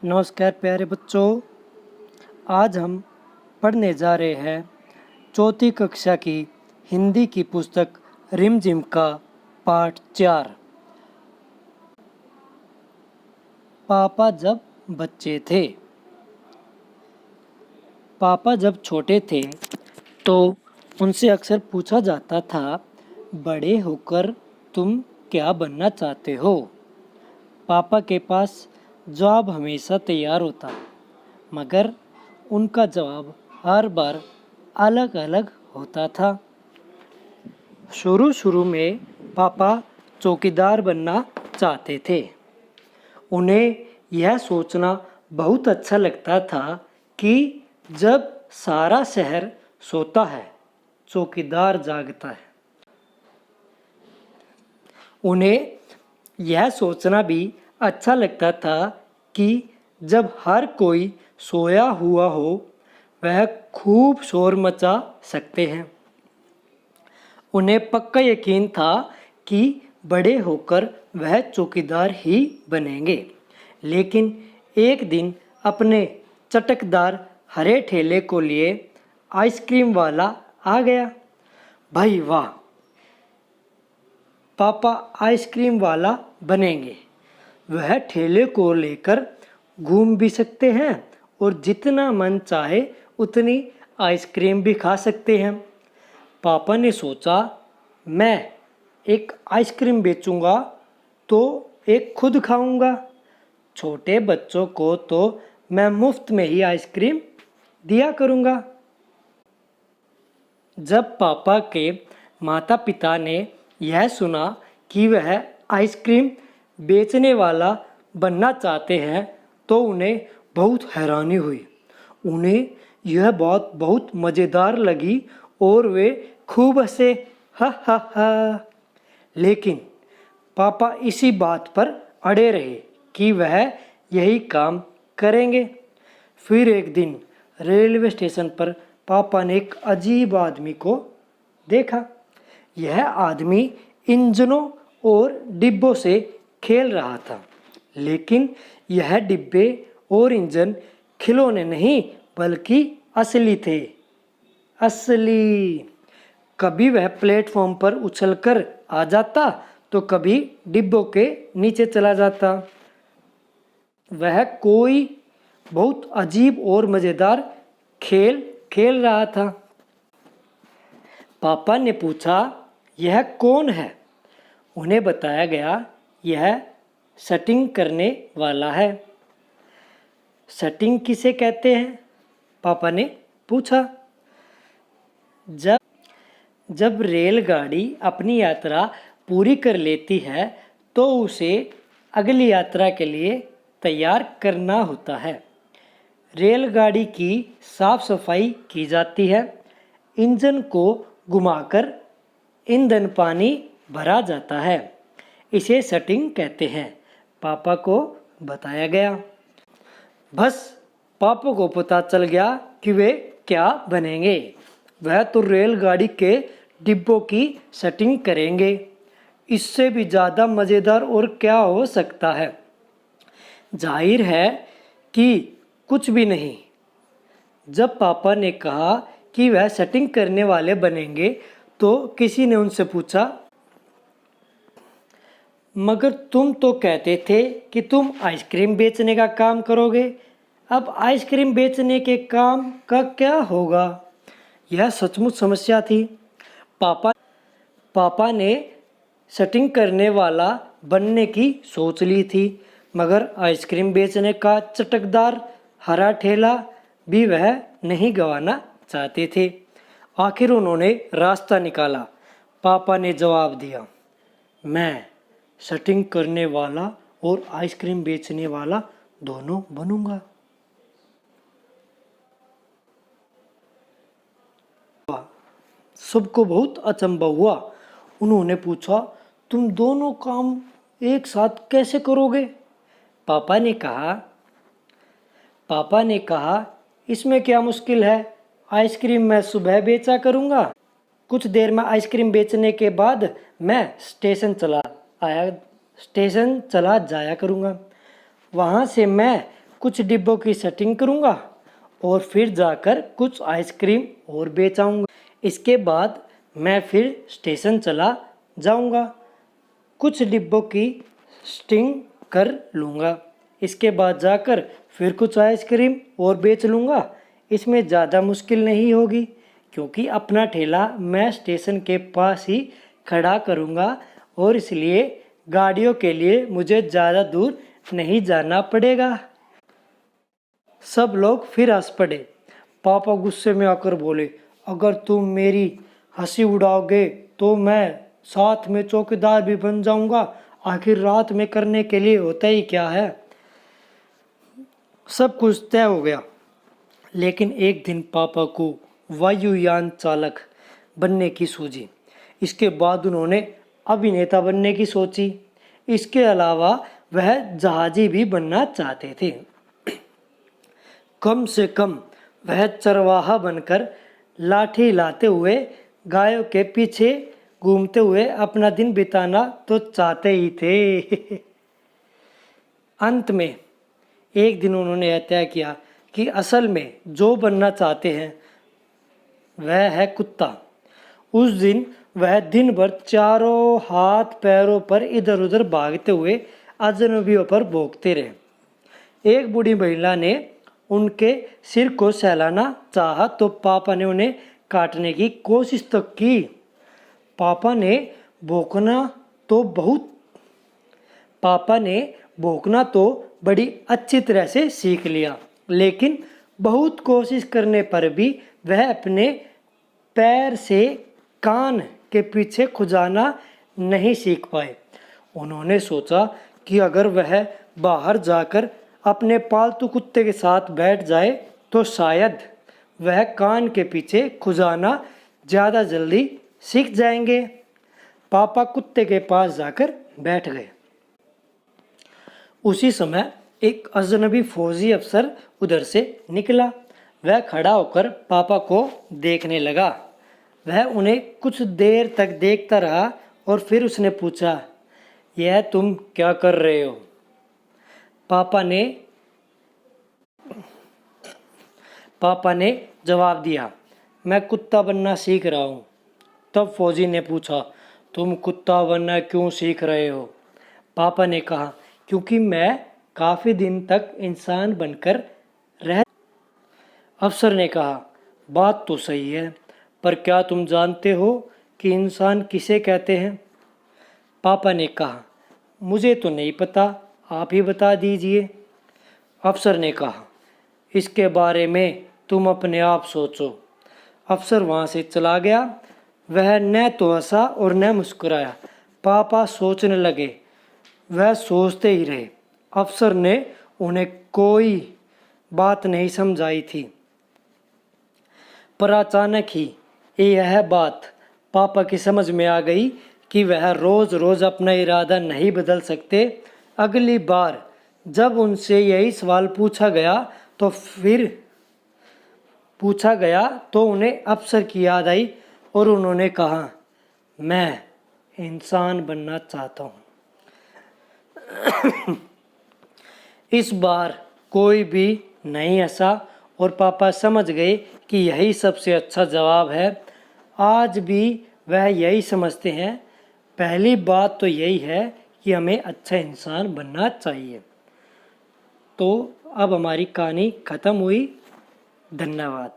नमस्कार प्यारे बच्चों, आज हम पढ़ने जा रहे हैं चौथी कक्षा की हिंदी की पुस्तक रिमझिम का पाठ 4। पापा जब बच्चे थे। पापा जब छोटे थे तो उनसे अक्सर पूछा जाता था, बड़े होकर तुम क्या बनना चाहते हो। पापा के पास जवाब हमेशा तैयार होता, मगर उनका जवाब हर बार अलग अलग होता था। शुरू में पापा चौकीदार बनना चाहते थे। उन्हें यह सोचना बहुत अच्छा लगता था कि जब सारा शहर सोता है, चौकीदार जागता है। उन्हें यह सोचना भी अच्छा लगता था कि जब हर कोई सोया हुआ हो, वह खूब शोर मचा सकते हैं। उन्हें पक्का यकीन था कि बड़े होकर वह चौकीदार ही बनेंगे। लेकिन एक दिन अपने चटकदार हरे ठेले को लिए आइसक्रीम वाला आ गया। भाई वाह, पापा आइसक्रीम वाला बनेंगे। वह ठेले को लेकर घूम भी सकते हैं और जितना मन चाहे उतनी आइसक्रीम भी खा सकते हैं। पापा ने सोचा, मैं एक आइसक्रीम बेचूंगा तो एक खुद खाऊंगा। छोटे बच्चों को तो मैं मुफ्त में ही आइसक्रीम दिया करूंगा। जब पापा के माता पिता ने यह सुना कि वह आइसक्रीम बेचने वाला बनना चाहते हैं तो उन्हें बहुत हैरानी हुई। उन्हें यह बात बहुत मज़ेदार लगी और वे खूब हंसे, हा हा हा। लेकिन पापा इसी बात पर अड़े रहे कि वह यही काम करेंगे। फिर एक दिन रेलवे स्टेशन पर पापा ने एक अजीब आदमी को देखा। यह आदमी इंजनों और डिब्बों से खेल रहा था, लेकिन यह डिब्बे और इंजन खिलौने नहीं बल्कि असली थे। असली। कभी वह प्लेटफॉर्म पर उछलकर आ जाता तो कभी डिब्बों के नीचे चला जाता। वह कोई बहुत अजीब और मज़ेदार खेल खेल रहा था। पापा ने पूछा, यह कौन है? उन्हें बताया गया, यह सेटिंग करने वाला है। सेटिंग किसे कहते हैं? पापा ने पूछा। जब रेलगाड़ी अपनी यात्रा पूरी कर लेती है तो उसे अगली यात्रा के लिए तैयार करना होता है। रेलगाड़ी की साफ सफाई की जाती है, इंजन को घुमाकर ईंधन पानी भरा जाता है। इसे सेटिंग कहते हैं, पापा को बताया गया। बस पापा को पता चल गया कि वे क्या बनेंगे। वह तो रेलगाड़ी के डिब्बों की सेटिंग करेंगे। इससे भी ज़्यादा मज़ेदार और क्या हो सकता है। जाहिर है कि कुछ भी नहीं। जब पापा ने कहा कि वह सेटिंग करने वाले बनेंगे तो किसी ने उनसे पूछा, मगर तुम तो कहते थे कि तुम आइसक्रीम बेचने का काम करोगे। अब आइसक्रीम बेचने के काम का क्या होगा? यह सचमुच समस्या थी। पापा ने सेटिंग करने वाला बनने की सोच ली थी, मगर आइसक्रीम बेचने का चटकदार हरा ठेला भी वह नहीं गंवाना चाहते थे। आखिर उन्होंने रास्ता निकाला। पापा ने जवाब दिया, मैं सेटिंग करने वाला और आइसक्रीम बेचने वाला दोनों बनूंगा। सबको बहुत अचंभा हुआ। उन्होंने पूछा, तुम दोनों काम एक साथ कैसे करोगे? पापा ने कहा, इसमें क्या मुश्किल है? आइसक्रीम मैं सुबह बेचा करूँगा। कुछ देर में आइसक्रीम बेचने के बाद मैं स्टेशन चला जाया करूँगा। वहाँ से मैं कुछ डिब्बों की सेटिंग करूँगा और फिर जाकर कुछ आइसक्रीम और बेच आऊँगा। इसके बाद मैं फिर स्टेशन चला जाऊँगा, कुछ डिब्बों की स्टिंग कर लूँगा। इसके बाद जाकर फिर कुछ आइसक्रीम और बेच लूँगा। इसमें ज़्यादा मुश्किल नहीं होगी क्योंकि अपना ठेला मैं स्टेशन के पास ही खड़ा करूँगा और इसलिए गाड़ियों के लिए मुझे ज़्यादा दूर नहीं जाना पड़ेगा। सब लोग फिर हंस पड़े। पापा गुस्से में आकर बोले, अगर तुम मेरी हंसी उड़ाओगे तो मैं साथ में चौकीदार भी बन जाऊंगा। आखिर रात में करने के लिए होता ही क्या है। सब कुछ तय हो गया, लेकिन एक दिन पापा को वायुयान चालक बनने की सूझी। इसके बाद उन्होंने अभिनेता बनने की सोची। इसके अलावा वह जहाजी भी बनना चाहते थे। कम से कम वह चरवाहा बनकर लाठी लाते हुए गायों के पीछे घूमते हुए अपना दिन बिताना तो चाहते ही थे। अंत में एक दिन उन्होंने यह तय किया कि असल में जो बनना चाहते हैं वह है कुत्ता। उस दिन वह दिन भर चारों हाथ पैरों पर इधर उधर भागते हुए अजनबियों पर भौंकते रहे। एक बूढ़ी महिला ने उनके सिर को सहलाना चाहा तो पापा ने उन्हें काटने की कोशिश तो की। पापा ने भौंकना तो बड़ी अच्छी तरह से सीख लिया, लेकिन बहुत कोशिश करने पर भी वह अपने पैर से कान के पीछे खुजाना नहीं सीख पाए। उन्होंने सोचा कि अगर वह बाहर जाकर अपने पालतू कुत्ते के साथ बैठ जाए तो शायद वह कान के पीछे खुजाना ज़्यादा जल्दी सीख जाएंगे। पापा कुत्ते के पास जाकर बैठ गए। उसी समय एक अजनबी फौजी अफसर उधर से निकला। वह खड़ा होकर पापा को देखने लगा। वह उन्हें कुछ देर तक देखता रहा और फिर उसने पूछा, यह तुम क्या कर रहे हो? पापा ने जवाब दिया, मैं कुत्ता बनना सीख रहा हूँ। तब फौजी ने पूछा, तुम कुत्ता बनना क्यों सीख रहे हो? पापा ने कहा, क्योंकि मैं काफ़ी दिन तक इंसान बनकर रह। अफसर ने कहा, बात तो सही है, पर क्या तुम जानते हो कि इंसान किसे कहते हैं? पापा ने कहा, मुझे तो नहीं पता, आप ही बता दीजिए। अफसर ने कहा, इसके बारे में तुम अपने आप सोचो। अफसर वहाँ से चला गया। वह न तो हंसा और न मुस्कुराया। पापा सोचने लगे। वह सोचते ही रहे। अफसर ने उन्हें कोई बात नहीं समझाई थी, पर अचानक ही यह बात पापा की समझ में आ गई कि वह रोज़ रोज़ अपना इरादा नहीं बदल सकते। अगली बार जब उनसे यही सवाल पूछा गया तो उन्हें अफसर की याद आई और उन्होंने कहा, मैं इंसान बनना चाहता हूँ। इस बार कोई भी नहीं हंसा और पापा समझ गए कि यही सबसे अच्छा जवाब है। आज भी वह यही समझते हैं। पहली बात तो यही है कि हमें अच्छा इंसान बनना चाहिए। तो अब हमारी कहानी ख़त्म हुई। धन्यवाद।